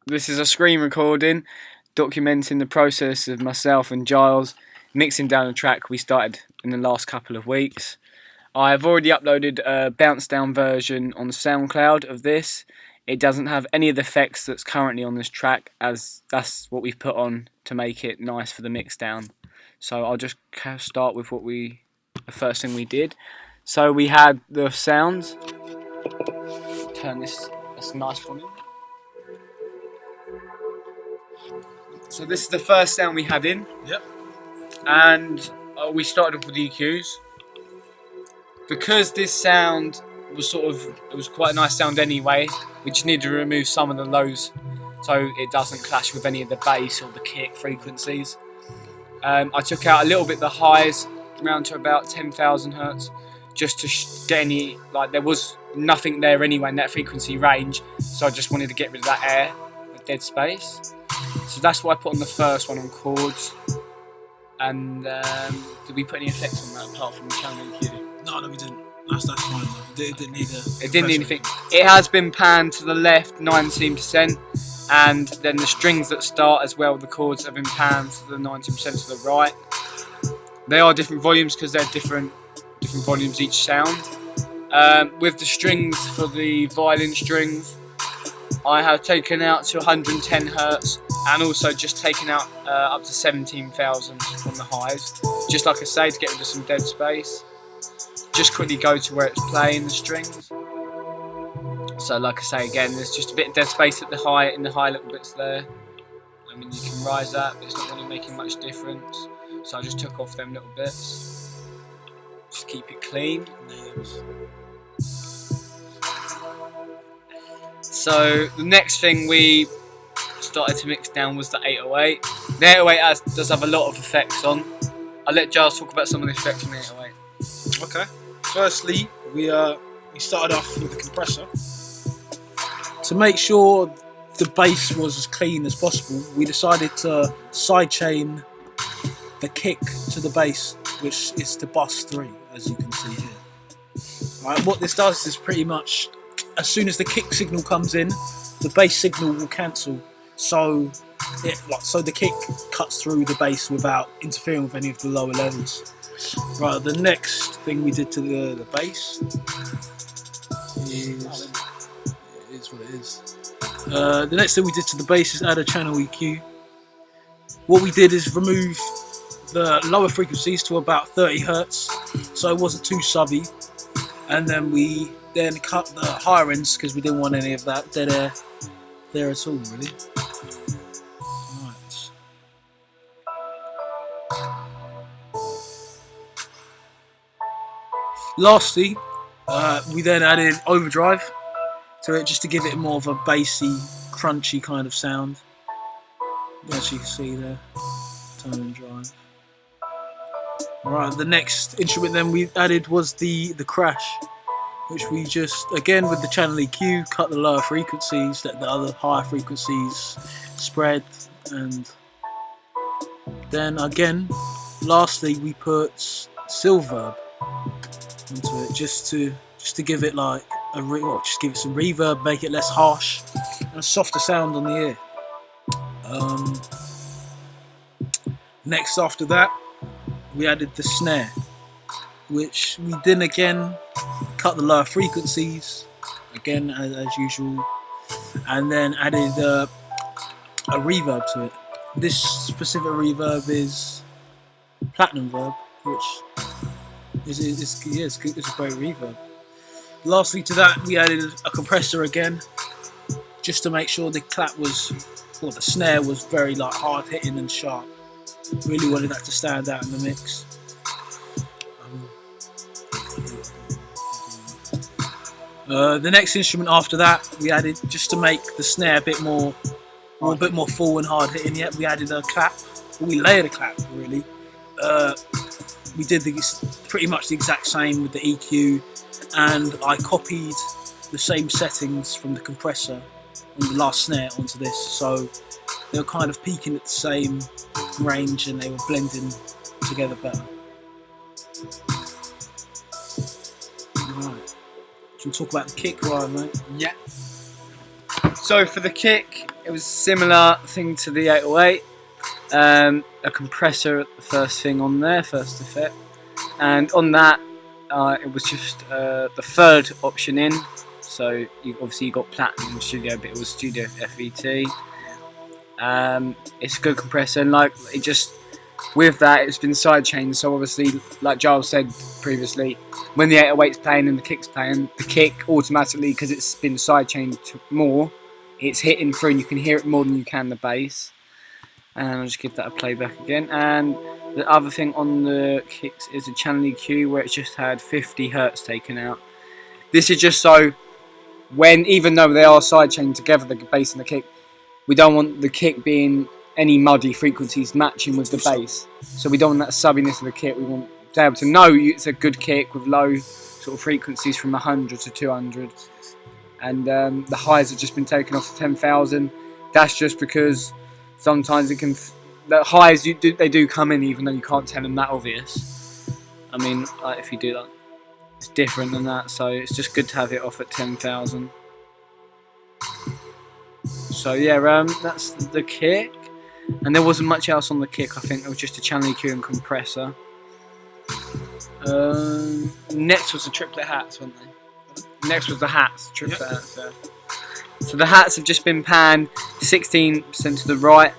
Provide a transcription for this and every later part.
This is a screen recording documenting the process of myself and Gyles mixing down a track we started in the last couple of weeks. I have already uploaded a bounce down version on SoundCloud of this. It doesn't have any of the effects that's currently on this track, as that's what we've put on to make it nice for the mix down. So I'll just start with the first thing we did. So we had the sounds. Turn this nice one in. So this is the first sound we had in. Yep. And we started off with EQs. Because this sound was it was quite a nice sound anyway, we just needed to remove some of the lows so it doesn't clash with any of the bass or the kick frequencies. I took out a little bit the highs, around to about 10,000 hertz, just to get any, there was nothing there anyway in that frequency range, so I just wanted to get rid of that air, the dead space. So that's what I put on the first one on chords. And did we put any effects on that apart from the channel EQ? No, we didn't. That's fine. It didn't need It didn't need anything. It has been panned to the left 19%, and then the strings that start as well, the chords have been panned to the 19% to the right. They are different volumes because they're different volumes each sound. With the strings for the violin strings, I have taken out to 110 hertz and also just taken out up to 17,000 on the highs. Just like I say, to get rid of some dead space. Just quickly go to where it's playing the strings. So like I say again, there's just a bit of dead space at in the high little bits there. I mean, you can rise that, but it's not really making much difference. So I just took off them little bits. Just keep it clean. So the next thing we started to mix down was the 808. The 808 does have a lot of effects on. I'll let Gyles talk about some of the effects on the 808. Okay. Firstly, we started off with the compressor. To make sure the bass was as clean as possible, we decided to sidechain the kick to the bass, which is the bus 3, as you can see here. Right, what this does is pretty much, as soon as the kick signal comes in, the bass signal will cancel. So the kick cuts through the bass without interfering with any of the lower levels. Right, the next thing we did to the bass is what it is. The next thing we did to the bass is add a channel EQ. What we did is remove the lower frequencies to about 30 hertz, so it wasn't too subby, and then we cut the higher ends because we didn't want any of that dead air there at all, really. Right. Lastly, we then added overdrive to it just to give it more of a bassy, crunchy kind of sound. As you can see there, tone and drive. Alright, the next instrument then we added was the crash, which we just, again with the channel EQ, cut the lower frequencies, let the other higher frequencies spread, and then again, lastly we put Silverb into it just to give it just give it some reverb, make it less harsh and a softer sound on the ear. Next after that, we added the snare, which we then again cut the lower frequencies again as usual, and then added a reverb to it. This specific reverb is Platinum Verb, which is a great reverb. Lastly to that, we added a compressor again, just to make sure the the snare was very hard hitting and sharp. Really wanted that to stand out in the mix. The next instrument after that we added, just to make the snare a bit more full and hard hitting. Yet we added a clap. We layered a clap really. We did pretty much the exact same with the EQ, and I copied the same settings from the compressor on the last snare onto this, so they were kind of peaking at the same range and they were blending together better. Right. Should we talk about the kick, right, mate? Yeah. So for the kick, it was a similar thing to the 808. A compressor, first thing on there, first effect, and on that it was just the third option in. So you got Platinum Studio, but it was Studio FET. It's a good compressor, and like it just with that, it's been sidechained. So obviously, like Gyles said previously, when the 808's playing and the kick's playing, the kick automatically, because it's been sidechained more, it's hitting through, and you can hear it more than you can the bass. And I'll just give that a playback again. And the other thing on the kicks is a channel EQ where it's just had 50 Hz taken out. This is just so when, even though they are sidechained together, the bass and the kick, we don't want the kick being any muddy frequencies matching with the bass. So we don't want that subbiness of the kick. We want to be able to know it's a good kick with low sort of frequencies from 100 to 200. And the highs have just been taken off to 10,000. That's just because sometimes it can, the highs they do come in even though you can't tell them that obvious. I mean, like if you do that, it's different than that. So it's just good to have it off at 10,000. So yeah, that's the kick. And there wasn't much else on the kick. I think it was just a channel EQ and compressor. Next was the triplet hats, weren't they? Next was the hats, triplet hats. Yeah. So the hats have just been panned 16% to the right,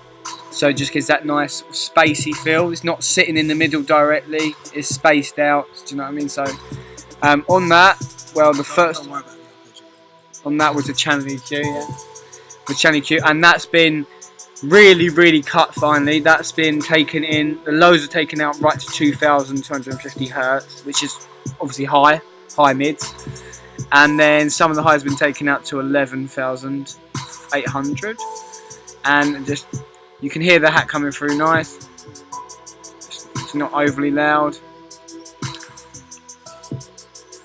so it just gives that nice spacey feel. It's not sitting in the middle directly, it's spaced out, do you know what I mean? So on that, well the first, on that was the channel EQ, yeah. The channel EQ, and that's been really cut finely. That's been taken in, the lows are taken out right to 2,250 Hz, which is obviously high mids. And then some of the highs have been taken out to 11,800, and just you can hear the hat coming through nice. It's not overly loud,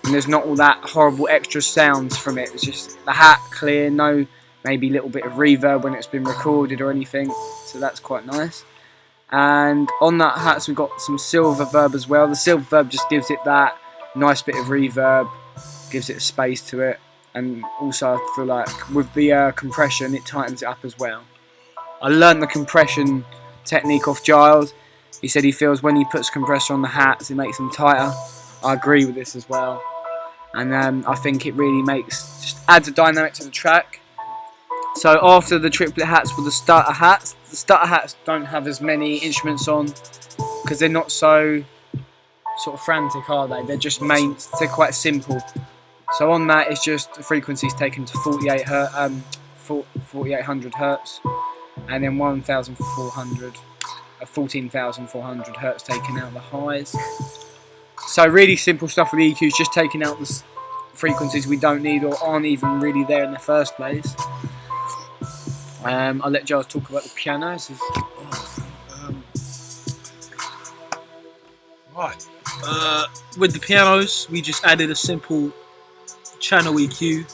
and there's not all that horrible extra sounds from it. It's just the hat clear, no maybe little bit of reverb when it's been recorded or anything, so that's quite nice. And on that hats we've got some silver verb as well. The silver verb just gives it that nice bit of reverb, gives it a space to it, and also I feel like with the compression it tightens it up as well. I learned the compression technique off Gyles. He said he feels when he puts compressor on the hats it makes them tighter. I agree with this as well, and I think it really just adds a dynamic to the track. So after the triplet hats were the starter hats. The starter hats don't have as many instruments on because they're not so sort of frantic, are they? They're just they're quite simple. So on that, it's just the frequencies taken to 4,800 Hz, and then 14,400 Hz taken out the highs. So really simple stuff with EQs, just taking out the frequencies we don't need or aren't even really there in the first place. I'll let Gyles talk about the pianos. Right. With the pianos, we just added a simple channel EQ.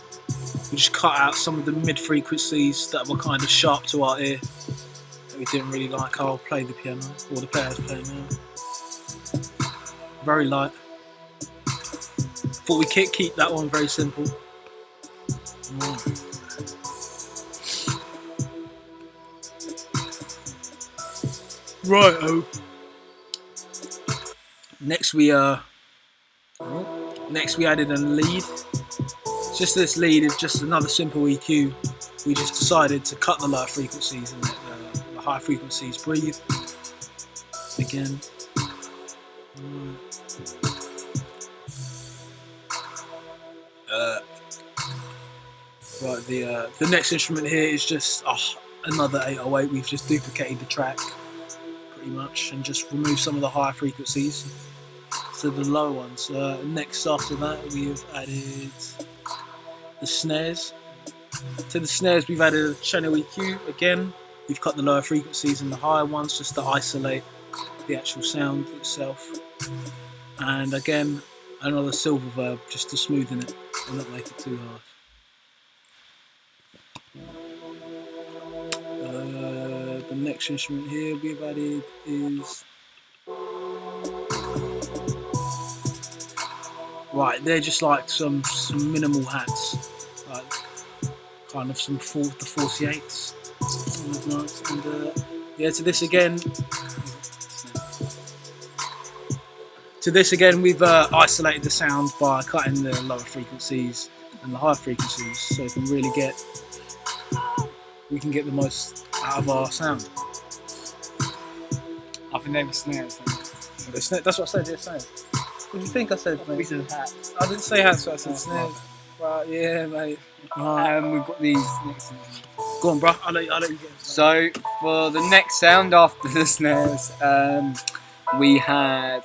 We just cut out some of the mid frequencies that were kind of sharp to our ear that we didn't really like. I'll play the piano, or the player's playing now. Very light. Thought we keep that one very simple. Right. Next we added a lead. Just this lead is just another simple EQ. We just decided to cut the low frequencies and let the high frequencies breathe. Again. Right, the next instrument here is just another 808. We've just duplicated the track pretty much and just removed some of the higher frequencies to the low ones. Next after that we have added the snares. To the snares we've added a channel EQ again. We've cut the lower frequencies and the higher ones just to isolate the actual sound itself. And again another silver verb just to smoothen it and not make it too hard. The next instrument here we've added is right. They're just like some minimal hats, like kind of some the 48s. And yeah, to this again, we've isolated the sound by cutting the lower frequencies and the higher frequencies, so we can get the most out of our sound. I think they were snares. That's what I said. Yeah, snares. What do you think I said? Mate? We said hats. I didn't say hats. I said snares. Right, yeah, mate. We've got these next. Go on, bro. I'll let you get it. So for the next sound after the snares, we had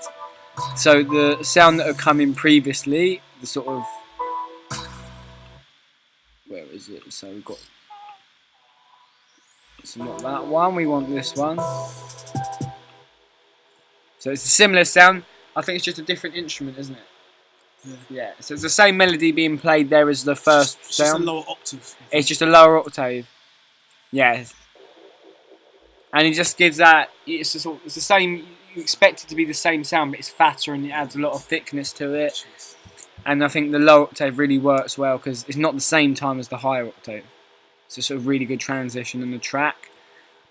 the sound that had come in previously, the sort of, where is it? So we've got, it's not that one. We want this one. So it's a similar sound. I think it's just a different instrument, isn't it? Yeah. So it's the same melody being played there as the first It's sound. just a lower octave. It's just a lower octave. Yes. And it just gives that. It's the same. You expect it to be the same sound, but it's fatter and it adds a lot of thickness to it. And I think the lower octave really works well because it's not the same time as the higher octave. It's a sort of really good transition in the track.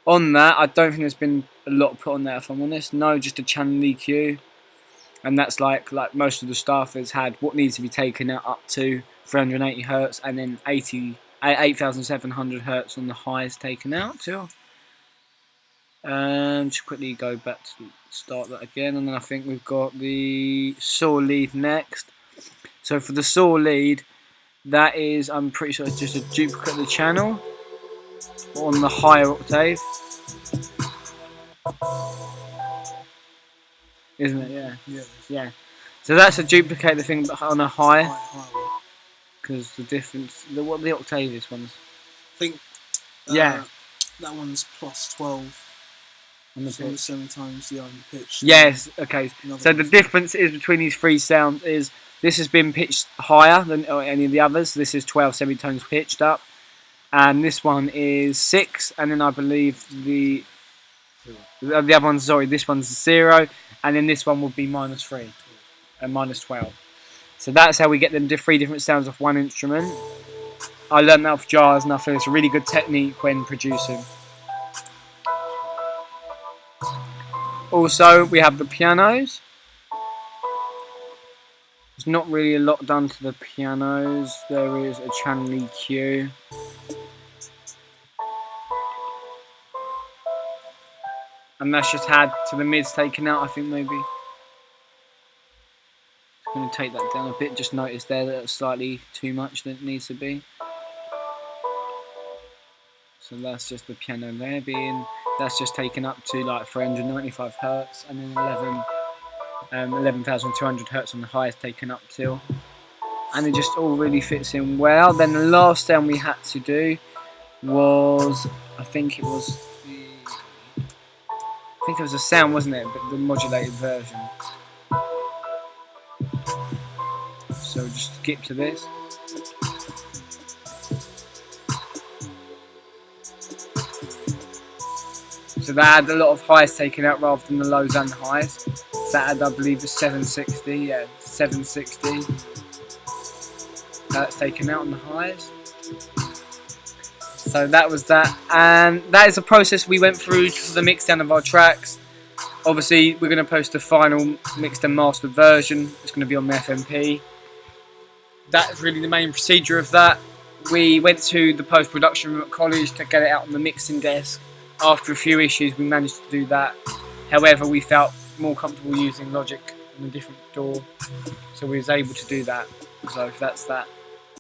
On that, I don't think there's been a lot put on there, if I'm honest. No, just a channel EQ. And that's like most of the stuff has had what needs to be taken out up to 380 Hz and then 8,700 Hz on the highs taken out too. Just quickly go back to start that again, and then I think we've got the saw lead next. So for the saw lead, that is, I'm pretty sure it's just a duplicate of the channel on the higher octave. Isn't it? Yeah. Yeah. So that's a duplicate of the thing but on a high. Because the difference, what the octave is ones. I think. Yeah. That one's plus 12. On the so 7 times the pitch. Yes. Okay. So the difference is between these three sounds is this has been pitched higher than any of the others. This is 12 semitones pitched up, and this one is 6, and then I believe the other one's, sorry, this one's 0, and then this one would be -3 and -12. So that's how we get them 3 different sounds off one instrument. I learned that off Gyles, and I feel it's a really good technique when producing. Also, we have the pianos. There's not really a lot done to the pianos. There is a channel EQ. And that's just had to the mids taken out, I think, maybe. Just going to take that down a bit. Just notice there that it's slightly too much than it needs to be. So that's just the piano there being, that's just taken up to like 395 Hz, and then 11,200 Hz on the highest taken up till. And it just all really fits in well. Then the last sound we had to do was, I think it was a sound, wasn't it? But the modulated version. So just skip to this. So that had a lot of highs taken out rather than the lows and highs. So that had, I believe, the 760, yeah, 760. That's taken out on the highs. So that was that, and that is a process we went through for the mixdown of our tracks. Obviously, we're going to post the final mixed and mastered version. It's going to be on the FMP. That's really the main procedure of that. We went to the post-production room at college to get it out on the mixing desk. After a few issues, we managed to do that. However, we felt more comfortable using Logic on a different DAW, so we was able to do that. So that's that.